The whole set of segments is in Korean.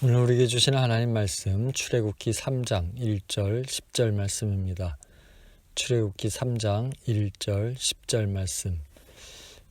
오늘 우리에게 주시는 하나님 말씀 출애굽기 3장 1절 10절 말씀입니다. 출애굽기 3장 1절 10절 말씀.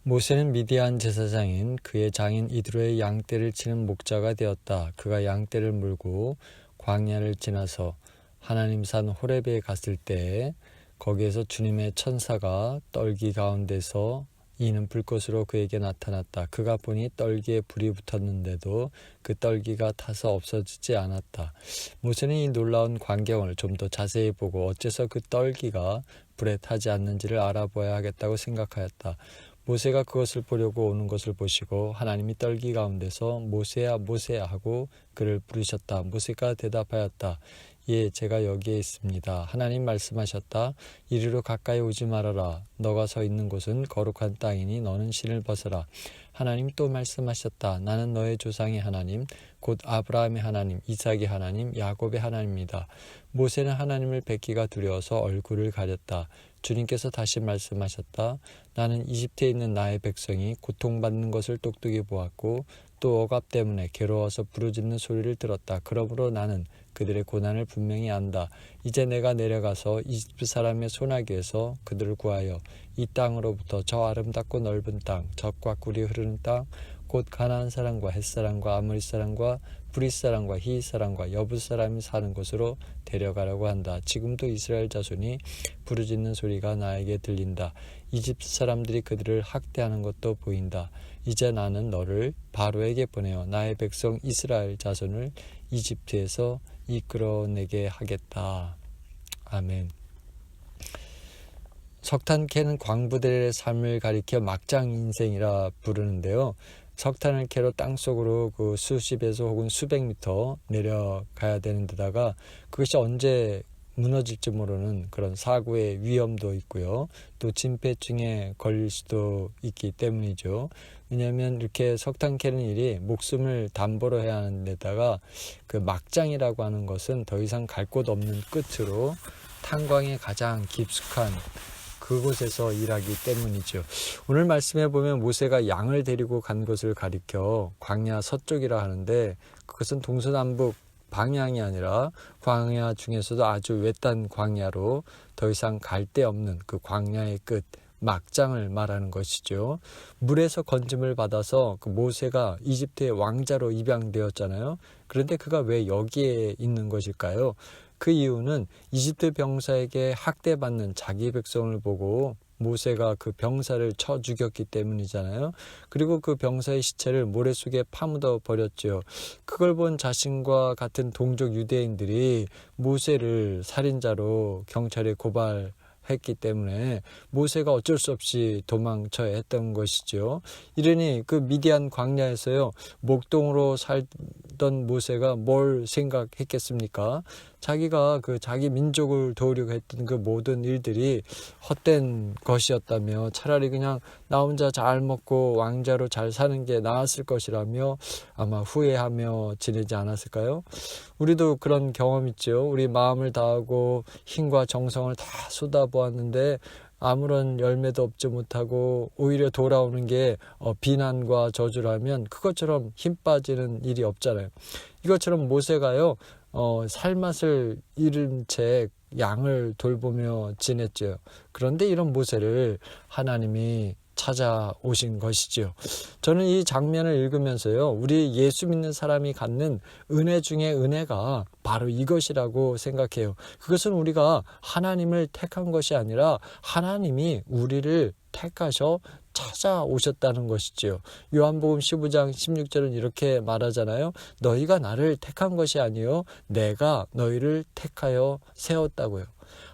모세는 미디안 제사장인 그의 장인 이드로의 양떼를 치는 목자가 되었다. 그가 양떼를 물고 광야를 지나서 하나님 산 호렙에 갔을 때에 거기에서 주님의 천사가 떨기 가운데서 이는 불꽃으로 그에게 나타났다. 그가 보니 떨기에 불이 붙었는데도 그 떨기가 타서 없어지지 않았다. 모세는 이 놀라운 광경을 좀 더 자세히 보고 어째서 그 떨기가 불에 타지 않는지를 알아보아야 하겠다고 생각하였다. 모세가 그것을 보려고 오는 것을 보시고 하나님이 떨기 가운데서 모세야 모세야 하고 그를 부르셨다. 모세가 대답하였다. 예, 제가 여기에 있습니다. 하나님 말씀하셨다. 이리로 가까이 오지 말아라. 너가 서 있는 곳은 거룩한 땅이니 너는 신을 벗어라. 하나님 또 말씀하셨다. 나는 너의 조상의 하나님, 곧 아브라함의 하나님, 이삭의 하나님, 야곱의 하나님이다. 모세는 하나님을 뵙기가 두려워서 얼굴을 가렸다. 주님께서 다시 말씀하셨다. 나는 이집트에 있는 나의 백성이 고통받는 것을 똑똑히 보았고 또 억압 때문에 괴로워서 부르짖는 소리를 들었다. 그러므로 나는 그들의 고난을 분명히 안다. 이제 내가 내려가서 이집트 사람의 손아귀에서 그들을 구하여 이 땅으로부터 저 아름답고 넓은 땅, 젖과 꿀이 흐르는 땅, 곧 가나안 사람과 헷 사람과 아모리 사람과 브릿 사람과 히윗 사람과 여붓 사람이 사는 곳으로 데려가려고 한다. 지금도 이스라엘 자손이 부르짖는 소리가 나에게 들린다. 이집트 사람들이 그들을 학대하는 것도 보인다. 이제 나는 너를 바로에게 보내어 나의 백성 이스라엘 자손을 이집트에서 이끌어내게 하겠다. 아멘. 석탄 캐는 광부들의 삶을 가리켜 막장 인생이라 부르는데요. 석탄을 캐러 땅속으로 그 수십에서 혹은 수백 미터 내려가야 되는 데다가 그것이 언제 무너질지 모르는 그런 사고의 위험도 있고요. 또 진폐증에 걸릴 수도 있기 때문이죠. 왜냐하면 이렇게 석탄 캐는 일이 목숨을 담보로 해야 하는 데다가 그 막장이라고 하는 것은 더 이상 갈 곳 없는 끝으로 탄광의 가장 깊숙한 그곳에서 일하기 때문이죠. 오늘 말씀해 보면 모세가 양을 데리고 간 것을 가리켜 광야 서쪽이라 하는데 그것은 동서남북 방향이 아니라 광야 중에서도 아주 외딴 광야로 더 이상 갈 데 없는 그 광야의 끝 막장을 말하는 것이죠. 물에서 건짐을 받아서 그 모세가 이집트의 왕자로 입양되었잖아요. 그런데 그가 왜 여기에 있는 것일까요? 그 이유는 이집트 병사에게 학대받는 자기 백성을 보고 모세가 그 병사를 쳐 죽였기 때문이잖아요. 그리고 그 병사의 시체를 모래 속에 파묻어 버렸죠. 그걸 본 자신과 같은 동족 유대인들이 모세를 살인자로 경찰에 고발했기 때문에 모세가 어쩔 수 없이 도망쳐야 했던 것이죠. 이러니 그 미디안 광야에서요, 목동으로 살던 모세가 뭘 생각했겠습니까? 자기가 그 자기 민족을 도우려고 했던 그 모든 일들이 헛된 것이었다며 차라리 그냥 나 혼자 잘 먹고 왕자로 잘 사는 게 나았을 것이라며 아마 후회하며 지내지 않았을까요? 우리도 그런 경험 있죠. 우리 마음을 다하고 힘과 정성을 다 쏟아보았는데 아무런 열매도 얻지 못하고 오히려 돌아오는 게 비난과 저주라면 그것처럼 힘 빠지는 일이 없잖아요. 이것처럼 모세가요, 살맛을 잃은 채 양을 돌보며 지냈죠. 그런데 이런 모세를 하나님이 찾아오신 것이죠. 저는 이 장면을 읽으면서요, 우리 예수 믿는 사람이 갖는 은혜 중에 은혜가 바로 이것이라고 생각해요. 그것은 우리가 하나님을 택한 것이 아니라 하나님이 우리를 택하셔 찾아오셨다는 것이지요. 요한복음 15장 16절은 이렇게 말하잖아요. 너희가 나를 택한 것이 아니요 내가 너희를 택하여 세웠다고요.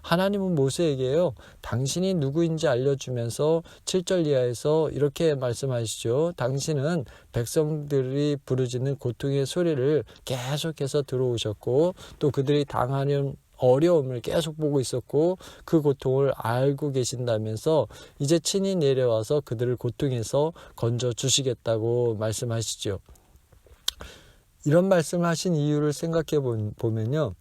하나님은 모세에게요, 당신이 누구인지 알려주면서 7절 이하에서 이렇게 말씀하시죠. 당신은 백성들이 부르짖는 고통의 소리를 계속해서 들어오셨고 또 그들이 당하는 어려움을 계속 보고 있었고 그 고통을 알고 계신다면서 이제 친히 내려와서 그들을 고통에서 건져 주시겠다고 말씀하시죠. 이런 말씀을 하신 이유를 생각해 보면요,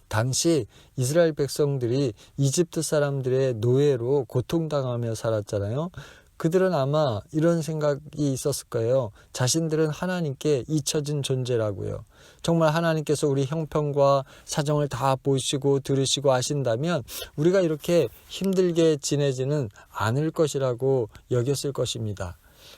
당시 이스라엘 백성들이 이집트 사람들의 노예로 고통당하며 살았잖아요. 그들은 아마 이런 생각이 있었을 거예요. 자신들은 하나님께 잊혀진 존재라고요. 정말 하나님께서 우리 형편과 사정을 다 보시고 들으시고 아신다면 우리가 이렇게 힘들게 지내지는 않을 것이라고 여겼을 것입니다.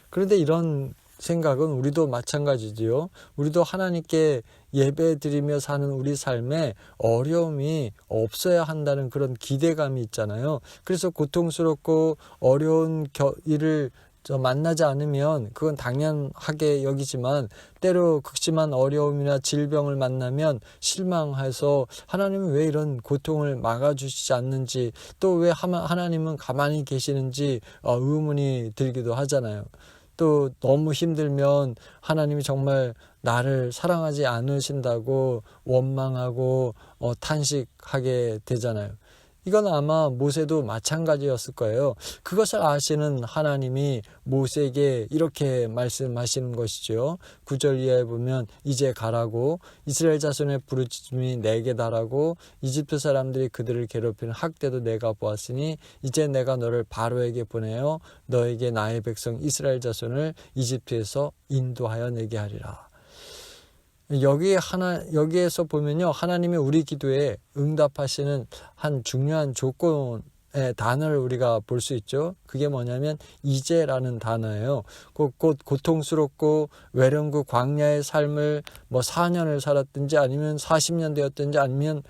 그런데 이런 생각은 우리도 마찬가지지요. 우리도 하나님께 예배드리며 사는 우리 삶에 어려움이 없어야 한다는 그런 기대감이 있잖아요. 그래서 고통스럽고 어려운 일을 만나지 않으면 그건 당연하게 여기지만 때로 극심한 어려움이나 질병을 만나면 실망해서 하나님은 왜 이런 고통을 막아주시지 않는지, 또 왜 하나님은 가만히 계시는지 의문이 들기도 하잖아요. 또 너무 힘들면 하나님이 정말 나를 사랑하지 않으신다고 원망하고 탄식하게 되잖아요. 이건 아마 모세도 마찬가지였을 거예요. 그것을 아시는 하나님이 모세에게 이렇게 말씀하시는 것이죠. 9절 이하에 보면 이제 가라고 이스라엘 자손의 부르짖음이 내게 달하고 이집트 사람들이 그들을 괴롭히는 학대도 내가 보았으니 이제 내가 너를 바로에게 보내어 너에게 나의 백성 이스라엘 자손을 이집트에서 인도하여 내게 하리라. 여기에서 보면요, 하나님이 우리 기도에 응답하시는 한 중요한 조건의 단어를 우리가 볼 수 있죠. 그게 뭐냐면 이제라는 단어예요. 곧 고통스럽고 외로운 광야의 삶을 4년을 살았든지 아니면 40년 되었든지 아니면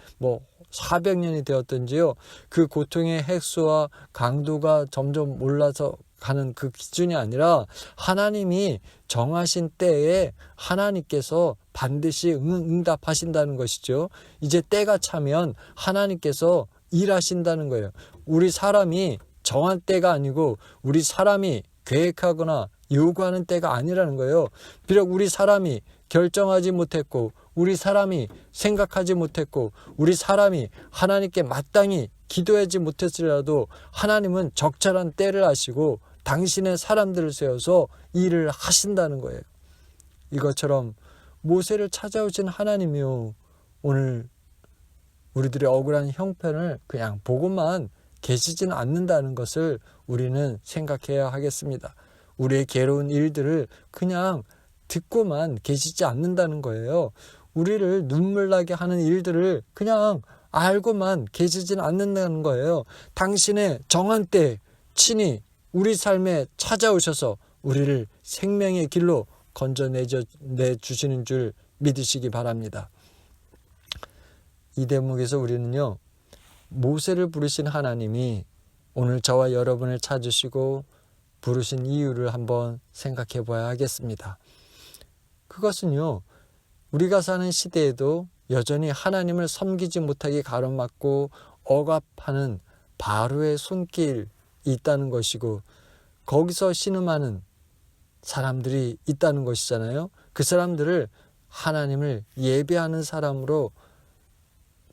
400년이 되었든지요, 그 고통의 횟수와 강도가 점점 올라서 가는 그 기준이 아니라 하나님이 정하신 때에 하나님께서 반드시 응답하신다는 것이죠. 이제 때가 차면 하나님께서 일하신다는 거예요. 우리 사람이 정한 때가 아니고 우리 사람이 계획하거나 요구하는 때가 아니라는 거예요. 비록 우리 사람이 결정하지 못했고 우리 사람이 생각하지 못했고 우리 사람이 하나님께 마땅히 기도하지 못했으리라도 하나님은 적절한 때를 아시고 당신의 사람들을 세워서 일을 하신다는 거예요. 이것처럼 모세를 찾아오신 하나님이요, 오늘 우리들의 억울한 형편을 그냥 보고만 계시지는 않는다는 것을 우리는 생각해야 하겠습니다. 우리의 괴로운 일들을 그냥 듣고만 계시지 않는다는 거예요. 우리를 눈물 나게 하는 일들을 그냥 알고만 계시지는 않는다는 거예요. 당신의 정한 때 친히 우리 삶에 찾아오셔서 우리를 생명의 길로 건져내주시는 줄 믿으시기 바랍니다. 이 대목에서 우리는요, 모세를 부르신 하나님이 오늘 저와 여러분을 찾으시고 부르신 이유를 한번 생각해 봐야 하겠습니다. 그것은요, 우리가 사는 시대에도 여전히 하나님을 섬기지 못하게 가로막고 억압하는 바로의 손길이 있다는 것이고, 거기서 신음하는 사람들이 있다는 것이잖아요. 그 사람들을 하나님을 예배하는 사람으로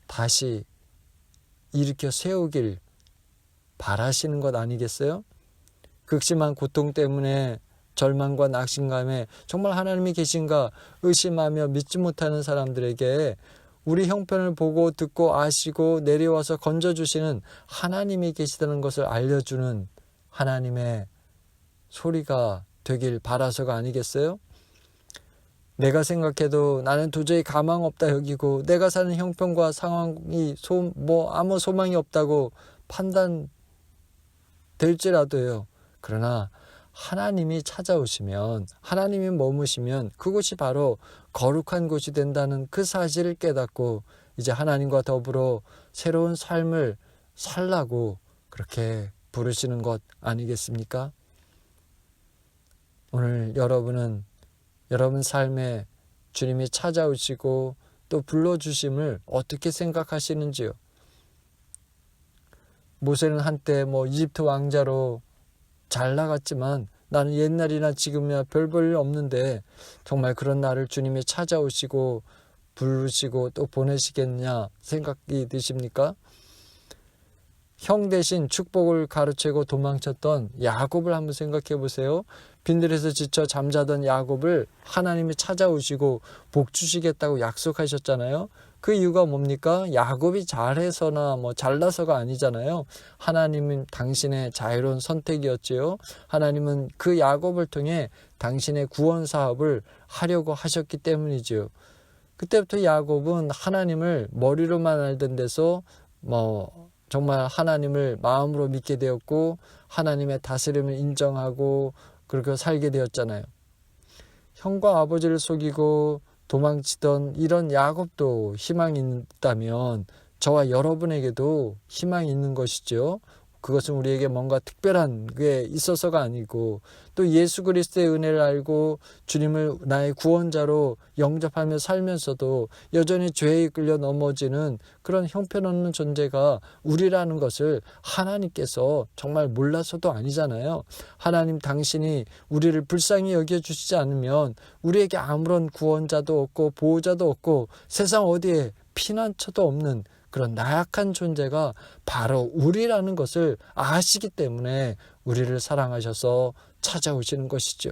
다시 일으켜 세우길 바라시는 것 아니겠어요? 극심한 고통 때문에 절망과 낙심감에 정말 하나님이 계신가 의심하며 믿지 못하는 사람들에게 우리 형편을 보고 듣고 아시고 내려와서 건져주시는 하나님이 계시다는 것을 알려주는 하나님의 소리가 되길 바라서가 아니겠어요? 내가 생각해도 나는 도저히 가망 없다 여기고 내가 사는 형편과 상황이 아무 소망이 없다고 판단될지라도요. 그러나 하나님이 찾아오시면, 하나님이 머무시면 그곳이 바로 거룩한 곳이 된다는 그 사실을 깨닫고 이제 하나님과 더불어 새로운 삶을 살라고 그렇게 부르시는 것 아니겠습니까? 오늘 여러분은 여러분 삶에 주님이 찾아오시고 또 불러주심을 어떻게 생각하시는지요? 모세는 한때 이집트 왕자로 잘 나갔지만 나는 옛날이나 지금이나 별 볼 없는데 정말 그런 나를 주님이 찾아오시고 부르시고 또 보내시겠냐 생각이 드십니까? 형 대신 축복을 가로채고 도망쳤던 야곱을 한번 생각해 보세요. 빈들에서 지쳐 잠자던 야곱을 하나님이 찾아오시고 복 주시겠다고 약속하셨잖아요. 그 이유가 뭡니까? 야곱이 잘해서나 잘나서가 아니잖아요. 하나님은 당신의 자유로운 선택이었지요. 하나님은 그 야곱을 통해 당신의 구원 사업을 하려고 하셨기 때문이지요. 그때부터 야곱은 하나님을 머리로만 알던 데서 정말 하나님을 마음으로 믿게 되었고 하나님의 다스림을 인정하고 그렇게 살게 되었잖아요. 형과 아버지를 속이고 도망치던 이런 야곱도 희망이 있다면 저와 여러분에게도 희망이 있는 것이죠. 그것은 우리에게 뭔가 특별한 게 있어서가 아니고 또 예수 그리스도의 은혜를 알고 주님을 나의 구원자로 영접하며 살면서도 여전히 죄에 이끌려 넘어지는 그런 형편없는 존재가 우리라는 것을 하나님께서 정말 몰라서도 아니잖아요. 하나님 당신이 우리를 불쌍히 여겨주시지 않으면 우리에게 아무런 구원자도 없고 보호자도 없고 세상 어디에 피난처도 없는 그런 나약한 존재가 바로 우리라는 것을 아시기 때문에 우리를 사랑하셔서 찾아오시는 것이죠.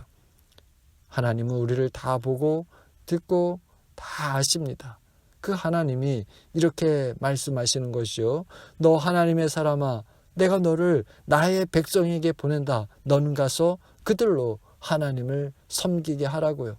하나님은 우리를 다 보고 듣고 다 아십니다. 그 하나님이 이렇게 말씀하시는 것이요. 너 하나님의 사람아, 내가 너를 나의 백성에게 보낸다. 너는 가서 그들로 하나님을 섬기게 하라고요.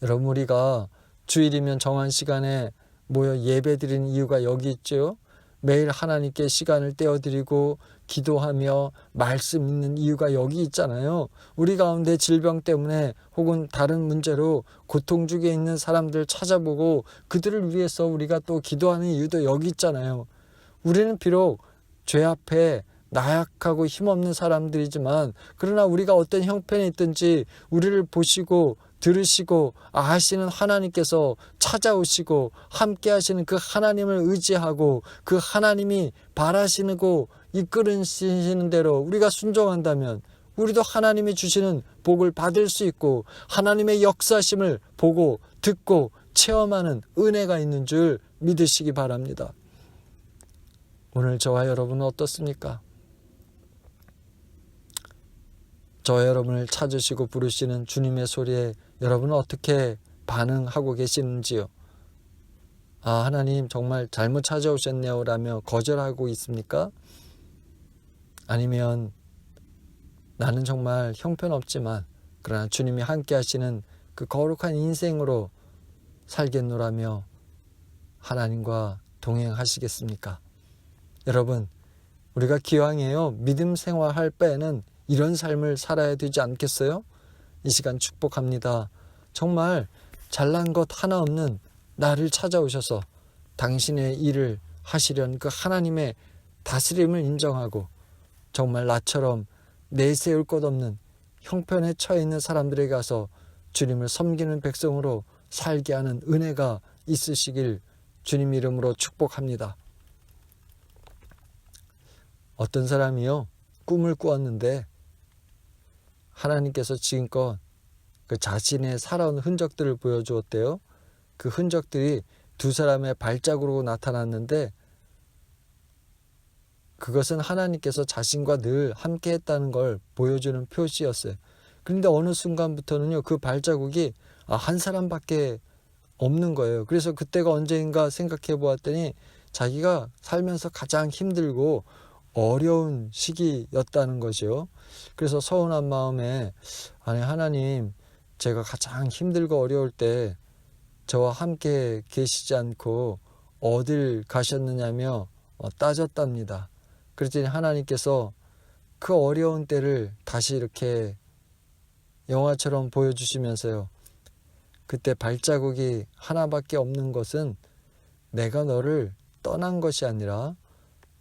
여러분, 우리가 주일이면 정한 시간에 모여 예배드리는 이유가 여기 있죠. 매일 하나님께 시간을 떼어드리고 기도하며 말씀 읽는 이유가 여기 있잖아요. 우리 가운데 질병 때문에 혹은 다른 문제로 고통 중에 있는 사람들 찾아보고 그들을 위해서 우리가 또 기도하는 이유도 여기 있잖아요. 우리는 비록 죄 앞에 나약하고 힘없는 사람들이지만 그러나 우리가 어떤 형편에 있든지 우리를 보시고 들으시고 아시는 하나님께서 찾아오시고 함께 하시는 그 하나님을 의지하고 그 하나님이 바라시고 이끌으시는 대로 우리가 순종한다면 우리도 하나님이 주시는 복을 받을 수 있고 하나님의 역사심을 보고 듣고 체험하는 은혜가 있는 줄 믿으시기 바랍니다. 오늘 저와 여러분은 어떻습니까? 저와 여러분을 찾으시고 부르시는 주님의 소리에 여러분은 어떻게 반응하고 계시는지요? 아, 하나님 정말 잘못 찾아오셨네요 라며 거절하고 있습니까? 아니면 나는 정말 형편없지만 그러나 주님이 함께 하시는 그 거룩한 인생으로 살겠노라며 하나님과 동행하시겠습니까? 여러분, 우리가 기왕이에요 믿음 생활할 바에는 이런 삶을 살아야 되지 않겠어요? 이 시간 축복합니다. 정말 잘난 것 하나 없는 나를 찾아오셔서 당신의 일을 하시려는 그 하나님의 다스림을 인정하고 정말 나처럼 내세울 것 없는 형편에 처해 있는 사람들에게 가서 주님을 섬기는 백성으로 살게 하는 은혜가 있으시길 주님 이름으로 축복합니다. 어떤 사람이요 꿈을 꾸었는데 하나님께서 지금껏 그 자신의 살아온 흔적들을 보여주었대요. 그 흔적들이 두 사람의 발자국으로 나타났는데 그것은 하나님께서 자신과 늘 함께 했다는 걸 보여주는 표시였어요. 그런데 어느 순간부터는요 그 발자국이 한 사람밖에 없는 거예요. 그래서 그때가 언제인가 생각해 보았더니 자기가 살면서 가장 힘들고 어려운 시기였다는 것이요. 그래서 서운한 마음에 아니 하나님 제가 가장 힘들고 어려울 때 저와 함께 계시지 않고 어딜 가셨느냐며 따졌답니다. 그랬더니 하나님께서 그 어려운 때를 다시 이렇게 영화처럼 보여주시면서요. 그때 발자국이 하나밖에 없는 것은 내가 너를 떠난 것이 아니라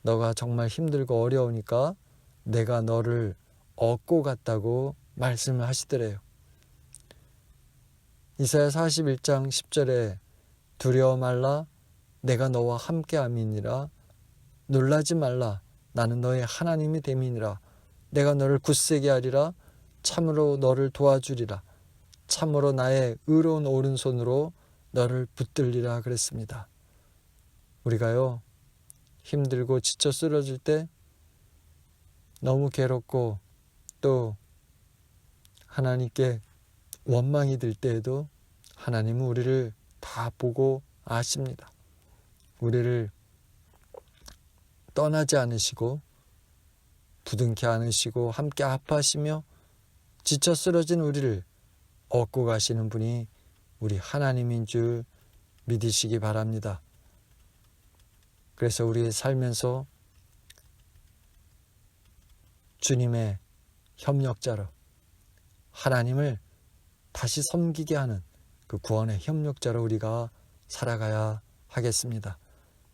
너가 정말 힘들고 어려우니까 내가 너를 얻고 갔다고 말씀을 하시더래요. 이사야 41장 10절에 두려워 말라 내가 너와 함께함이니라 놀라지 말라 나는 너의 하나님이 됨이니라 내가 너를 굳세게 하리라 참으로 너를 도와주리라 참으로 나의 의로운 오른손으로 너를 붙들리라 그랬습니다. 우리가요 힘들고 지쳐 쓰러질 때, 너무 괴롭고 또 하나님께 원망이 들 때에도 하나님은 우리를 다 보고 아십니다. 우리를 떠나지 않으시고 부둥켜 안으시고 함께 아파하시며 지쳐 쓰러진 우리를 얻고 가시는 분이 우리 하나님인 줄 믿으시기 바랍니다. 그래서 우리 살면서 주님의 협력자로 하나님을 다시 섬기게 하는 그 구원의 협력자로 우리가 살아가야 하겠습니다.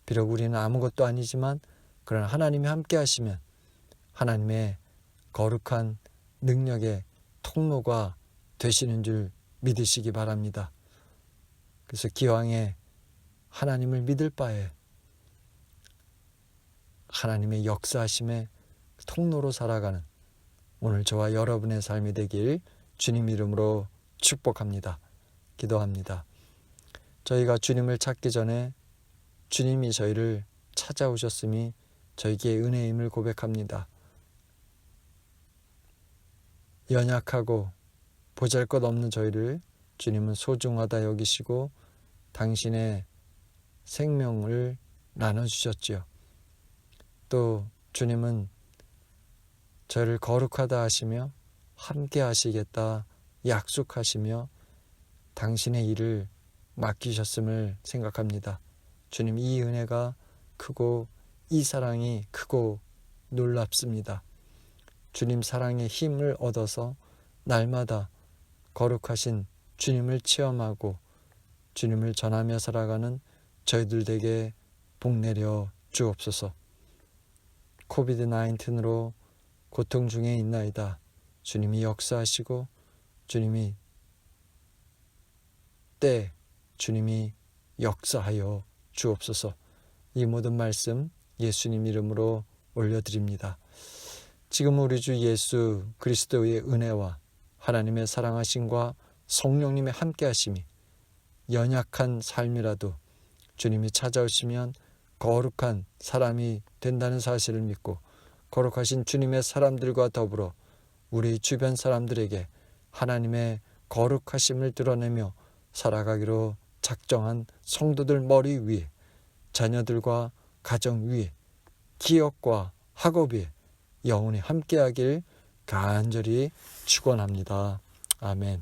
비록 우리는 아무것도 아니지만 그러나 하나님이 함께 하시면 하나님의 거룩한 능력의 통로가 되시는 줄 믿으시기 바랍니다. 그래서 기왕에 하나님을 믿을 바에 하나님의 역사하심의 통로로 살아가는 오늘 저와 여러분의 삶이 되길 주님 이름으로 축복합니다. 기도합니다. 저희가 주님을 찾기 전에 주님이 저희를 찾아오셨음이 저희에게 은혜임을 고백합니다. 연약하고 보잘것없는 저희를 주님은 소중하다 여기시고 당신의 생명을 나눠주셨지요. 또 주님은 저를 거룩하다 하시며 함께 하시겠다 약속하시며 당신의 일을 맡기셨음을 생각합니다. 주님, 이 은혜가 크고 이 사랑이 크고 놀랍습니다. 주님 사랑의 힘을 얻어서 날마다 거룩하신 주님을 체험하고 주님을 전하며 살아가는 저희들에게 복내려 주옵소서. 코비드-19로 고통 중에 있나이다. 주님이 역사하시고 주님이 주님이 역사하여 주옵소서. 이 모든 말씀 예수님 이름으로 올려드립니다. 지금 우리 주 예수 그리스도의 은혜와 하나님의 사랑하심과 성령님의 함께하심이 연약한 삶이라도 주님이 찾아오시면 거룩한 사람이 된다는 사실을 믿고 거룩하신 주님의 사람들과 더불어 우리 주변 사람들에게 하나님의 거룩하심을 드러내며 살아가기로 작정한 성도들 머리 위에, 자녀들과 가정 위에, 기업과 학업 위에 영원히 함께하길 간절히 축원합니다. 아멘.